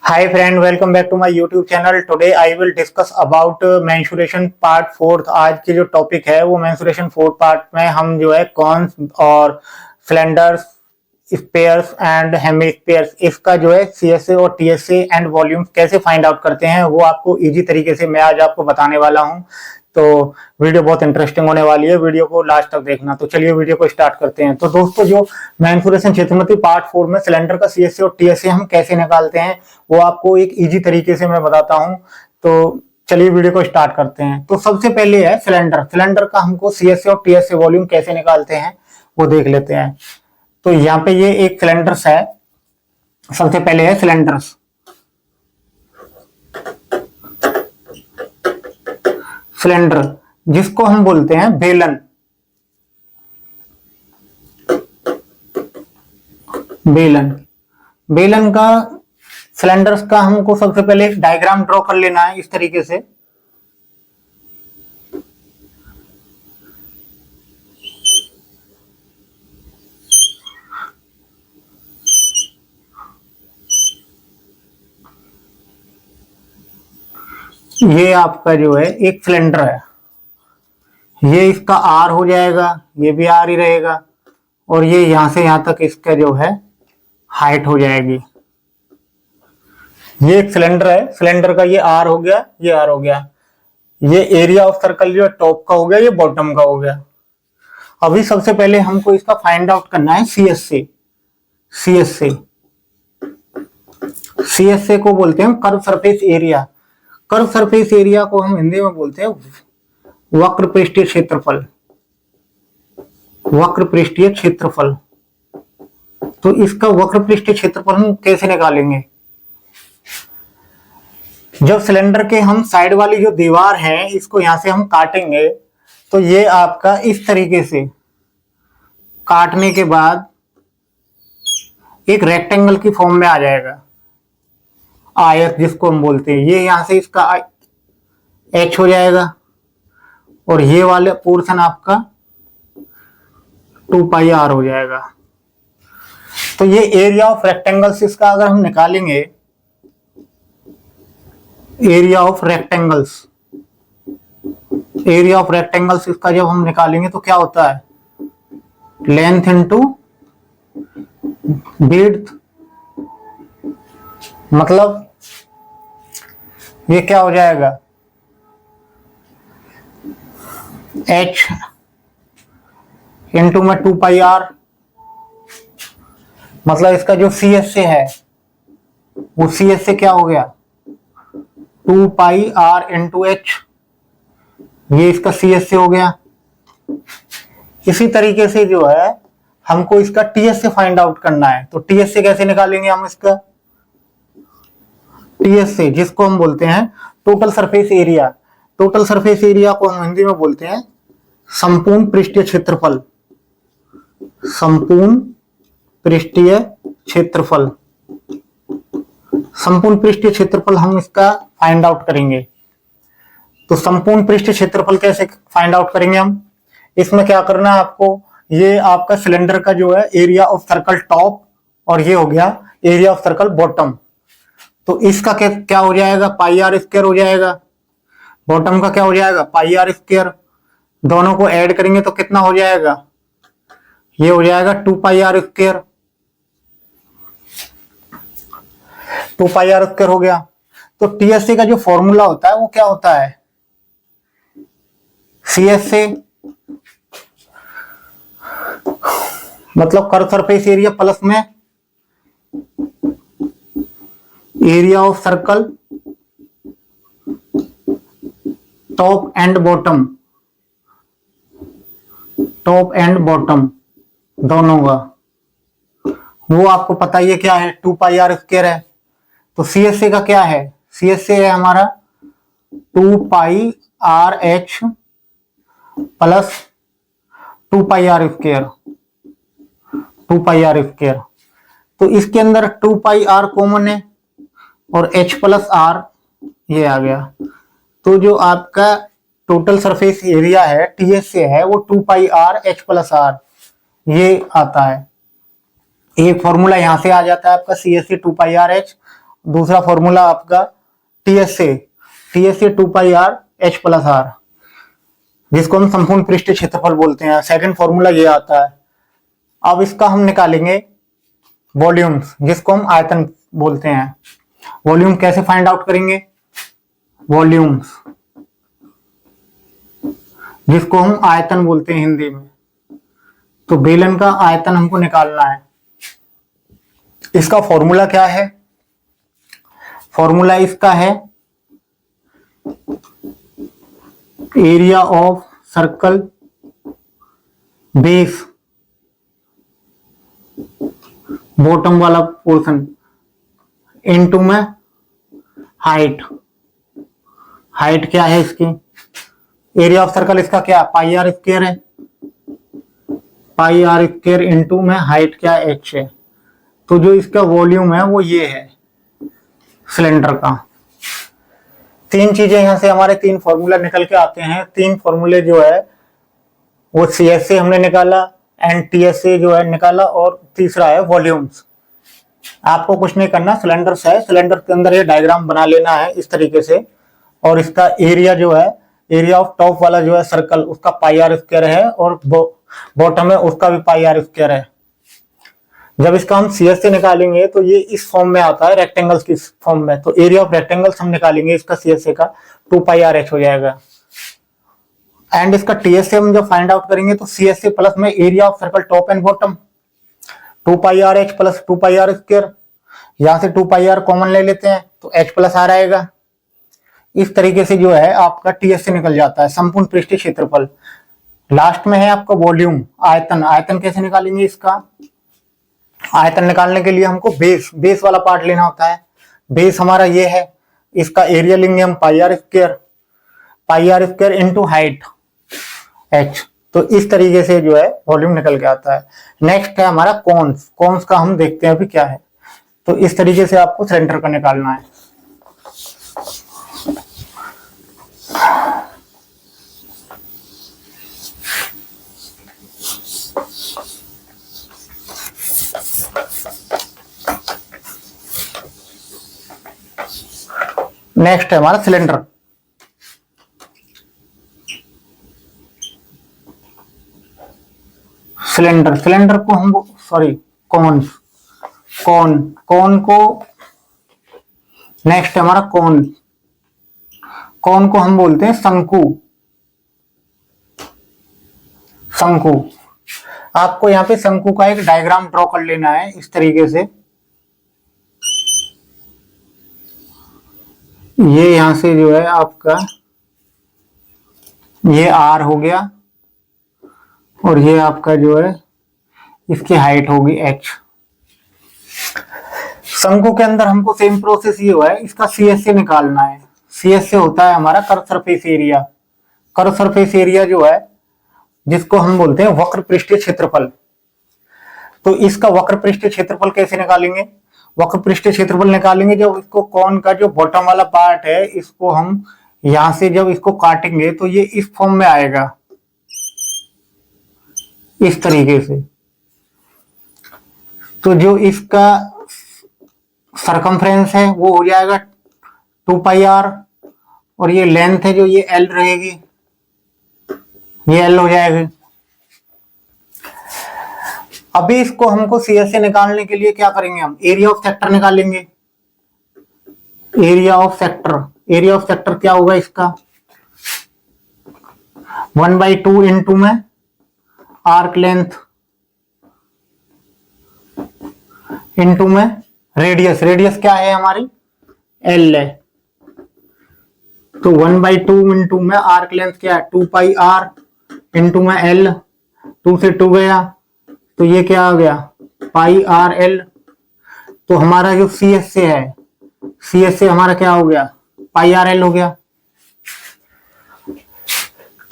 Hi friend, welcome back to my YouTube channel. Today I will discuss about mensuration part 4। आज की जो topic है वो mensuration 4 part में हम जो है कॉन्स और सिलेंडर्स, स्पेयर्स एंड हेमिस्फीयर्स इसका जो है सीएसए और टीएसए एंड वॉल्यूम्स कैसे फाइंड आउट करते हैं वो आपको इजी तरीके से मैं आज आपको बताने वाला हूं। तो वीडियो बहुत इंटरेस्टिंग होने वाली है, वीडियो को लास्ट तक देखना। तो चलिए वीडियो को स्टार्ट करते हैं। तो दोस्तों, जो मैन्सुरेशन क्षेत्रमति पार्ट 4 में सिलेंडर का सीएसए और टीएसए हम कैसे निकालते हैं वो आपको एक इजी तरीके से मैं बताता हूं। तो चलिए वीडियो को स्टार्ट करते हैं। तो सबसे पहले है सिलेंडर। सिलेंडर का हमको सीएसए और टीएसए वॉल्यूम कैसे निकालते हैं वो देख लेते हैं। तो यहाँ पे ये एक सिलेंडर्स है। सबसे पहले है सिलेंडर्स। सिलेंडर जिसको हम बोलते हैं बेलन। बेलन बेलन का सिलेंडर्स का हमको सबसे पहले एक डायग्राम ड्रॉ कर लेना है इस तरीके से। ये आपका जो है एक सिलेंडर है, ये इसका आर हो जाएगा, ये भी आर ही रहेगा, और ये यहां से यहां तक इसका जो है हाइट हो जाएगी। ये एक सिलेंडर है, सिलेंडर का ये आर हो गया, ये आर हो गया। ये एरिया ऑफ सर्कल जो है टॉप का हो गया, ये बॉटम का हो गया। अभी सबसे पहले हमको इसका फाइंड आउट करना है सीएसए। सीएसए सीएसए को बोलते हैं curve surface area. Curve surface area को हम हिंदी में बोलते हैं वक्र पृष्ठीय क्षेत्रफल। वक्र पृष्ठीय क्षेत्रफल। तो इसका वक्र पृष्ठीय क्षेत्रफल हम कैसे निकालेंगे? जब सिलेंडर के हम साइड वाली जो दीवार है इसको यहां से हम काटेंगे तो ये आपका इस तरीके से काटने के बाद एक रेक्टेंगल की फॉर्म में आ जाएगा, आयत जिसको हम बोलते हैं। ये यहां से इसका एच हो जाएगा और ये वाले पोर्शन आपका 2 पाई आर हो जाएगा। तो ये एरिया ऑफ रेक्टेंगल्स इसका अगर हम निकालेंगे, area of rectangles, area of rectangles इसका जब हम निकालेंगे तो क्या होता है? लेंथ इनटू विड्थ, मतलब ये क्या हो जाएगा? h इंटू में 2 पाई आर। मतलब इसका जो सीएसए है वो सीएसए क्या हो गया? 2 पाई आर इंटू एच। ये इसका सीएसए हो गया। इसी तरीके से जो है हमको इसका टीएसए फाइंड आउट करना है। तो टीएसए कैसे निकालेंगे हम इसका? टीएसए जिसको हम बोलते हैं total surface area. Total surface area को हम हिंदी में बोलते हैं संपूर्ण पृष्ठीय क्षेत्रफल। संपूर्ण पृष्ठीय क्षेत्रफल। संपूर्ण पृष्ठीय क्षेत्रफल हम इसका फाइंड आउट करेंगे। तो संपूर्ण पृष्ठीय क्षेत्रफल कैसे फाइंड आउट करेंगे हम? इसमें क्या करना है आपको? ये आपका सिलेंडर का जो है एरिया ऑफ सर्कल टॉप और ये हो गया एरिया ऑफ सर्कल बॉटम। तो इसका क्या हो जाएगा? पाई आर स्क्वायर हो जाएगा। बॉटम का क्या हो जाएगा? पाई आर स्क्वायर। दोनों को ऐड करेंगे तो कितना हो जाएगा? ये हो जाएगा 2 pi are square. 2 pi are square हो गया। तो टीएसए का जो फॉर्मूला होता है वो क्या होता है? सीएसए मतलब कर्व सरफेस एरिया प्लस में area of circle top and bottom. Top and bottom दोनों का वो आपको पता ही है क्या है? 2 पाई आर स्क्वायर है। तो सीएसए का क्या है? सीएसए है हमारा 2 pi R H plus 2 pi are square. 2 pi are square. तो इसके अंदर 2 पाई आर कॉमन है और h प्लस आर ये आ गया। तो जो आपका टोटल सरफेस एरिया है टीएसए है वो 2 pi are h plus are ये आता है। एक फॉर्मूला यहां से आ जाता है आपका C S C 2 pi are H दूसरा फॉर्मूला आपका TSA, TSA 2 pi R H plus R, जिसको हम संपूर्ण पृष्ठीय क्षेत्रफल बोलते हैं। सेकंड फॉर्मूला ये आता है। अब इसका हम निकालेंगे वॉल्यूम्स, जिसको हम आयतन बोलते हैं। वॉल्यूम कैसे फाइंड आउट करेंगे? वॉल्यूम्स, जिसको हम आयतन बोलते हैं हिंदी में। तो बेलन का आयतन हमको निकालना है। इसका फॉर्मूला क्या है? फॉर्मूला इसका है area of circle base, bottom वाला पोर्शन, इनटू में हाइट। हाइट क्या है इसकी? एरिया ऑफ सर्कल इसका क्या? पाई आर स्क्वायर है। पाई आर स्क्वायर इंटू में हाइट क्या? एच है। तो जो इसका वॉल्यूम है वो ये है सिलेंडर का। तीन चीजें यहां से हमारे तीन फॉर्मूला निकल के आते हैं। तीन फॉर्मूले जो है वो सीएसए हमने निकाला, एंड टीएसए जो है निकाला, और तीसरा है वॉल्यूम्स। आपको कुछ नहीं करना, सिलेंडर है, सिलेंडर के अंदर ये डायग्राम बना लेना है इस तरीके से, और इसका एरिया जो है, एरिया ऑफ टॉप वाला जो है सर्कल, उसका पाई आर स्क्वायर है, और बॉटम है उसका भी पाई आर स्क्वायर है। जब इसका हम सीएस से निकालेंगे तो ये इस फॉर्म में आता है, रेक्टेंगल्स की फॉर्म में। तो एरिया ऑफ रेक्टेंगल्स हम निकालेंगे इसका सीएसए का, 2 पाई आर एच हो जाएगा। एंड इसका टीएसए हम जब फाइंड आउट करेंगे तो सीएसए प्लस में area of circle top and bottom, 2 pi R H plus 2 pi are square. यहां से 2 पाई आर कॉमन ले लेते हैं तो एच प्लस आर आएगा। इस तरीके से जो है आपका टीएसए निकल जाता है, संपूर्ण पृष्ठीय क्षेत्रफल। लास्ट में है आपका वॉल्यूम, आयतन। आयतन कैसे निकालेंगे इसका? आयतन निकालने के लिए हमको बेस वाला पार्ट लेना होता है। बेस हमारा ये है, इसका एरिया लेंगे हम pi are square into height h. तो इस तरीके से जो है वॉल्यूम निकल के आता है। नेक्स्ट है हमारा कॉन्स। कॉन्स का हम देखते हैं अभी क्या है। तो इस तरीके से आपको सेंटर का निकालना है। नेक्स्ट है हमारा सिलेंडर। सिलेंडर को हम कॉन को नेक्स्ट है हमारा कॉन को हम बोलते हैं शंकु। आपको यहाँ पे शंकु का एक डायग्राम ड्रॉ कर लेना है इस तरीके से। ये यहां से जो है आपका ये आर हो गया, और ये आपका जो है इसकी हाइट होगी एच। शंकु के अंदर हमको सेम प्रोसेस ये हुआ है, इसका सीएसए निकालना है। सीएसए होता है हमारा curve surface area. Curve surface area जो है जिसको हम बोलते हैं वक्र पृष्ठीय क्षेत्रफल। तो इसका वक्र पृष्ठीय क्षेत्रफल कैसे निकालेंगे? वक्र पृष्ठीय क्षेत्रफल निकालेंगे जब इसको कॉन का जो बॉटम वाला पार्ट है, इसको हम यहां से जब इसको काटेंगे तो ये इस फॉर्म में आएगा, इस तरीके से। तो जो इसका सरकमफ्रेंस है वो हो जाएगा 2 पाई आर, और ये लेंथ है जो ये एल रहेगी, ये एल हो जाएगी। अभी इसको हमको सीएसए निकालने के लिए क्या करेंगे? हम एरिया ऑफ सेक्टर निकालेंगे। एरिया ऑफ सेक्टर क्या होगा इसका? 1/2 इंटू में आर्क लेंथ इंटू में रेडियस। रेडियस क्या है हमारी? एल है। तो 1/2 इंटू में आर्क लेंथ क्या है? 2 पाई आर इंटू में एल। 2 से 2 गया तो ये क्या आ गया? पाई आर एल। तो हमारा जो सीएसए है, सीएसए हमारा क्या हो गया? पाई आर एल हो गया।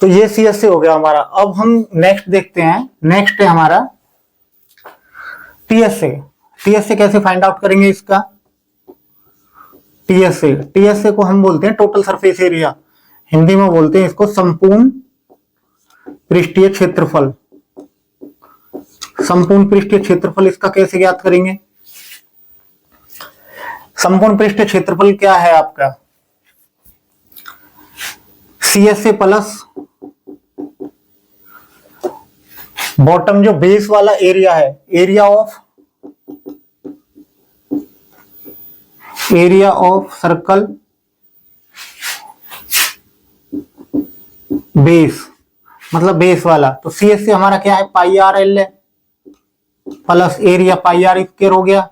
तो ये सीएसए हो गया हमारा। अब हम नेक्स्ट देखते हैं। नेक्स्ट है हमारा टीएसए। टीएसए कैसे फाइंड आउट करेंगे इसका? टीएसए को हम बोलते हैं टोटल सरफेस एरिया। हिंदी में बोलते हैं इसको संपूर्ण पृष्ठीय क्षेत्रफल। संपूर्ण पृष्ठीय क्षेत्रफल इसका कैसे ज्ञात करेंगे? संपूर्ण पृष्ठ क्षेत्रफल क्या है आपका? CSA प्लस बॉटम जो बेस वाला एरिया है, एरिया ऑफ सर्कल बेस, मतलब बेस वाला, तो CSA हमारा क्या है? पाई आर एल है, plus area pi are square हो गया।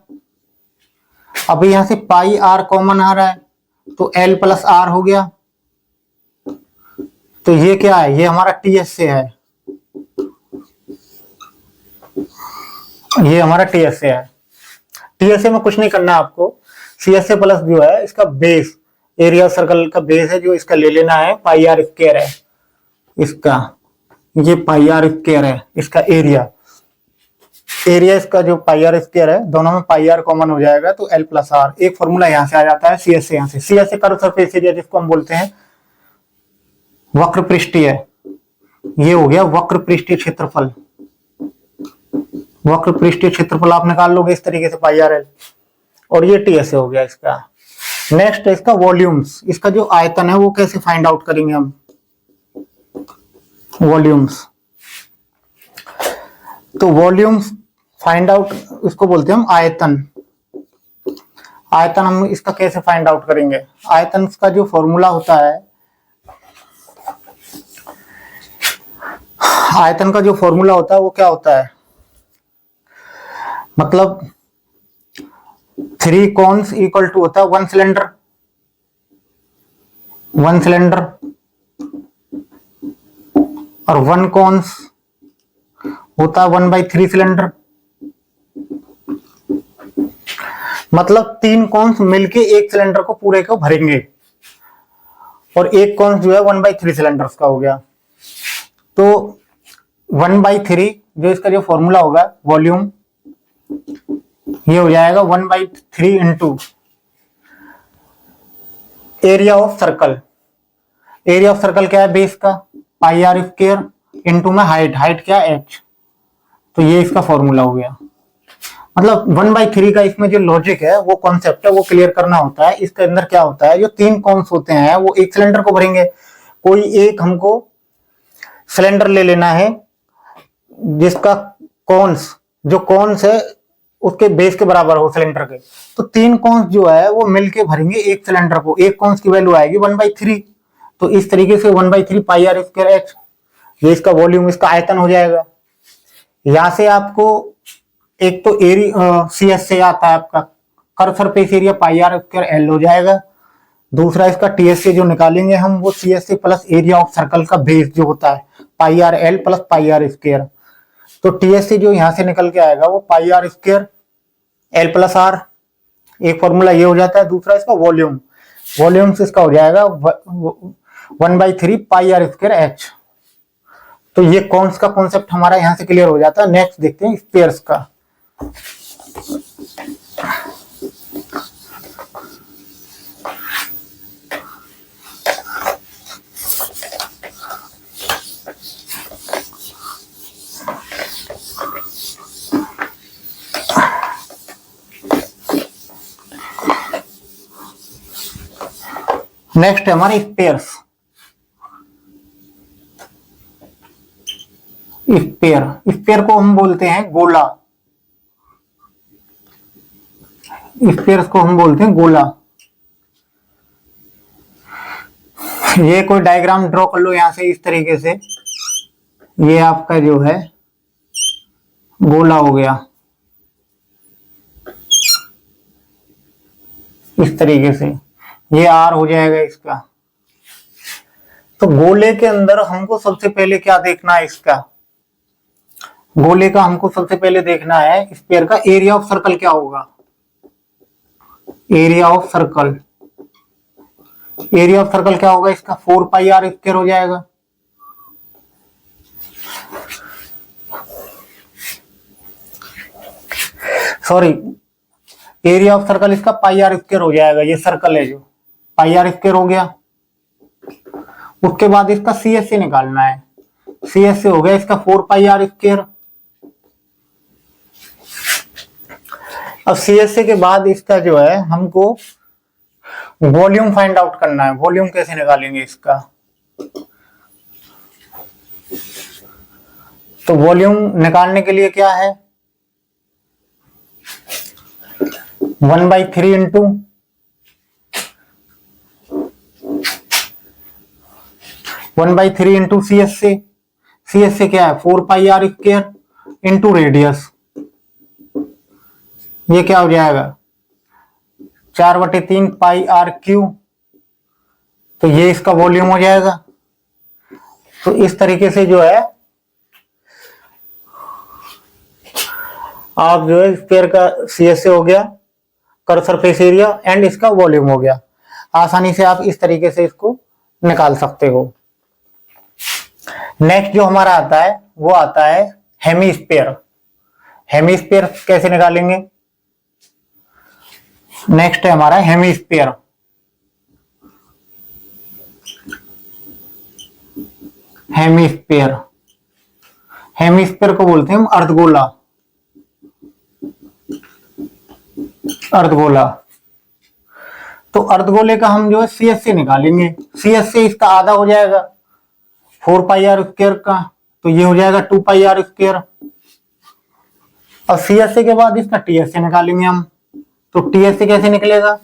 अब यहां से पाई आर कॉमन आ रहा है, तो L प्लस आर हो गया। तो ये क्या है? ये हमारा TSA है, ये हमारा TSA है। TSA में कुछ नहीं करना है आपको। CSA प्लस जो है इसका बेस, एरिया सर्कल का बेस है, जो इसका ले लेना है पाई आर स्क्वायर है इसका, ये पाई आर स्क्वायर है इसका एरिया इसका जो पाई आर स्क्वायर है, दोनों में पाई आर कॉमन हो जाएगा, तो L प्लस आर। एक फॉर्मूला यहां से आ जाता है CSA, यहां से CSA कर्व सरफेस एरिया, जिसको हम बोलते हैं वक्र पृष्ठीय, ये हो गया वक्र पृष्ठीय क्षेत्रफल। वक्र पृष्ठीय क्षेत्रफल आप निकाल लोगे इस तरीके से पाई आर एल, और ये TSA हो गया इसका। नेक्स्ट है इसका वॉल्यूम्स, इसका जो आयतन है वो कैसे फाइंड आउट करेंगे हम? वॉल्यूम्स, तो वॉल्यूम्स फाइंड आउट इसको बोलते हैं हम आयतन। आयतन हम इसका कैसे फाइंड आउट करेंगे? आयतन का जो फॉर्मूला होता है, आयतन का जो फॉर्मूला होता है वो क्या होता है? मतलब 3 कोन्स इक्वल टू होता है 1 सिलेंडर, 1 सिलेंडर, और 1 कोन्स होता है 1/3 सिलेंडर। मतलब 3 कोन्स मिलके एक सिलेंडर को पूरे को भरेंगे, और एक कोन्स जो है 1/3 सिलेंडर्स का हो गया। तो 1/3 जो इसका जो फॉर्मूला होगा वॉल्यूम, ये हो जाएगा 1/3 into area of circle. Area of circle क्या है? बेस का पाई आर स्क्वायर इंटू में हाइट क्या है? h। तो ये इसका फॉर्मूला हो गया। मतलब 1/3 का इसमें जो लॉजिक है, वो कॉन्सेप्ट है, वो क्लियर करना होता है। इसके अंदर क्या होता है, जो 3 कॉन्स होते हैं वो एक सिलेंडर को भरेंगे। कोई एक हमको सिलेंडर ले लेना है जिसका कॉन्स, जो कॉन्स है उसके बेस के बराबर हो सिलेंडर के, तो 3 कॉन्स जो है वो मिलके भरेंगे एक सिलेंडर को। एक कॉन्स की वैल्यू आएगी 1/3, तो इस तरीके से 1/3 पाई आर स्क्वायर h, ये इसका वॉल्यूम, इसका आयतन हो जाएगा। यहां से आपको एक तो CSA आता है आपका, curve surface area pi are square L हो जाएगा। दूसरा इसका TSA जो निकालेंगे हम, वो CSA plus area of circle का बेस जो होता है pi r L plus pi are square. तो TSA जो यहां से निकल के आएगा वो pi are square L plus r, एक फॉर्मूला ये हो जाता है। दूसरा इसका वॉल्यूम, वॉल्यूम इसका हो जाएगा 1/3 पाई आर स्क्वायर h। तो ये कॉन्स का कॉन्सेप्ट हमारा यहां से क्लियर हो जाता है। नेक्स्ट देखते हैं स्पेयर्स का। नेक्स्ट है हमारे स्पेयर्स। स्पेयर को हम बोलते हैं गोला, स्पेयर्स को हम बोलते हैं गोला। ये कोई डायग्राम ड्रॉ कर लो यहां से इस तरीके से, ये आपका जो है गोला हो गया इस तरीके से, ये आर हो जाएगा इसका। तो गोले के अंदर हमको सबसे पहले क्या देखना है? इसका गोले का हमको सबसे पहले देखना है स्पेयर का एरिया ऑफ सर्कल क्या होगा। Area of circle, area of circle क्या होगा इसका? 4 पाई आर स्क्वायर हो जाएगा। सॉरी, एरिया ऑफ सर्कल इसका पाई आर स्क्वायर हो जाएगा। ये सर्कल है जो पाई आर स्क्वायर हो गया। उसके बाद इसका CSA निकालना है। CSA हो गया इसका 4 पाई आर स्क्वायर। अब CSA के बाद इसका जो है हमको वॉल्यूम फाइंड आउट करना है। वॉल्यूम कैसे निकालेंगे इसका? तो वॉल्यूम निकालने के लिए क्या है, 1/3 इंटू 1/3 इंटू CSA। CSA क्या है, 4πr² इंटू रेडियस। ये क्या हो जाएगा, 4/3 πr3। तो ये इसका वॉल्यूम हो जाएगा। तो इस तरीके से जो है आप जो है स्फीयर का CSA हो गया, कर्व सरफेस एरिया, एंड इसका वॉल्यूम हो गया। आसानी से आप इस तरीके से इसको निकाल सकते हो। नेक्स्ट जो हमारा आता है वो आता है हेमीस्फीयर। हेमीस्फीयर कैसे निकालेंगे? नेक्स्ट है हमारा हेमीस्फीयर। हेमीस्फीयर, हेमीस्फीयर को बोलते हैं हम अर्धगोला। अर्धगोला, तो अर्धगोले का हम जो है CSA निकालेंगे। CSA इसका आधा हो जाएगा 4πr² का, तो ये हो जाएगा 2πr²। और CSA के बाद इसका TSA निकालेंगे हम। तो TSA कैसे निकलेगा?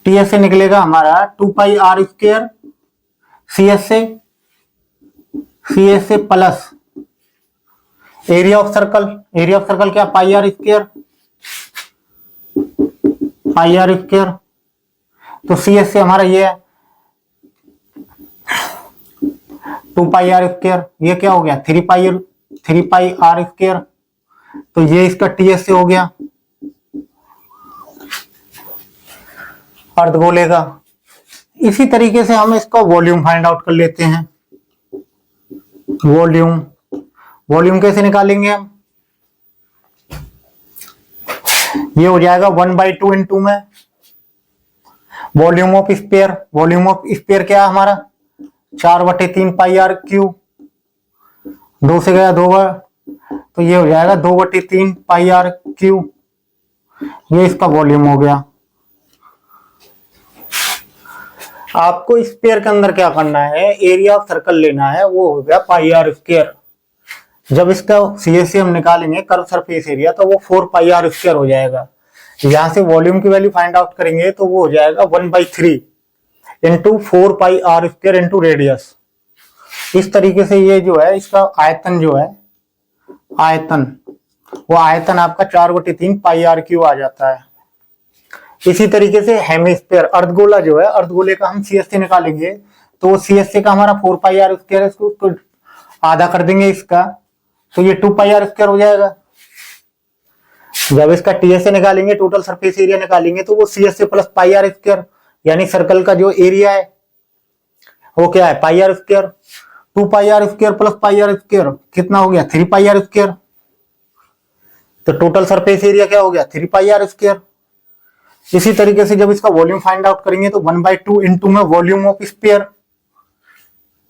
TSA निकलेगा हमारा 2πr² CSA plus area of circle. Area of circle क्या, πr²। तो CSA हमारा ये है 2πr²। ये क्या हो गया, 3πr²। तो ये इसका TSA हो गया अर्धगोले का। इसी तरीके से हम इसका वॉल्यूम फाइंड आउट कर लेते हैं। वॉल्यूम कैसे निकालेंगे हम? ये हो जाएगा 1/2 इंटू में volume of sphere. Volume of sphere क्या है हमारा, 4/3 πr3। 2 से गया 2 बार, तो ये हो जाएगा 2/3 πr3। ये इसका वॉल्यूम हो गया। आपको स्फीयर के अंदर क्या करना है, एरिया ऑफ सर्कल लेना है, वो हो गया πr²। जब इसका CSA हम निकालेंगे कर्व सरफेस एरिया, तो वो 4πr² हो जाएगा। यहां से वॉल्यूम की वैल्यू फाइंड आउट करेंगे तो वो हो जाएगा 1/3 इंटू 4πr² इंटू रेडियस। इस तरीके से ये जो है इसका आयतन जो है, वो आयतन आपका 4/3 πr³ आ जाता है। इसी तरीके से हेमीस्फीयर अर्धगोला जो है, अर्धगोले का हम CSA निकालेंगे, तो CSA का हमारा 4πr² है, इसको आधा कर देंगे इसका, तो ये 2πr² हो जाएगा। जब इसका TSA निकालेंगे, टोटल सरफेस एरिया निकालेंगे, तो वो CSA प्लस πr², यानी सर्कल का जो एरिया है वो क्या है, πr²। 2πr² प्लस πr² कितना हो गया, 3πr²। तो टोटल सरफेस एरिया क्या हो गया, 3πr²। इसी तरीके से जब इसका वॉल्यूम फाइंड आउट करेंगे तो 1/2 इंटू में volume of sphere.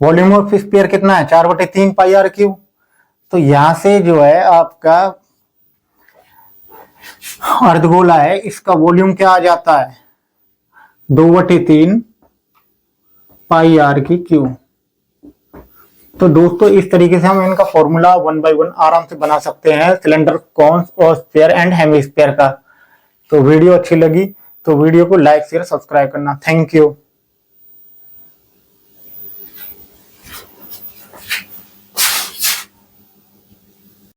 Volume of sphere कितना है, 4/3 πr3। तो यहां से जो है आपका अर्धगोला है, इसका वॉल्यूम क्या आ जाता है, 2/3 πr3। तो दोस्तों इस तरीके से हम इनका फॉर्मूला 1 by 1 आराम से बना सकते हैं, सिलेंडर, कॉन्स और स्फीयर एंड हेमीस्फीयर का। तो वीडियो अच्छी लगी तो वीडियो को लाइक शेयर सब्सक्राइब करना। Thank you.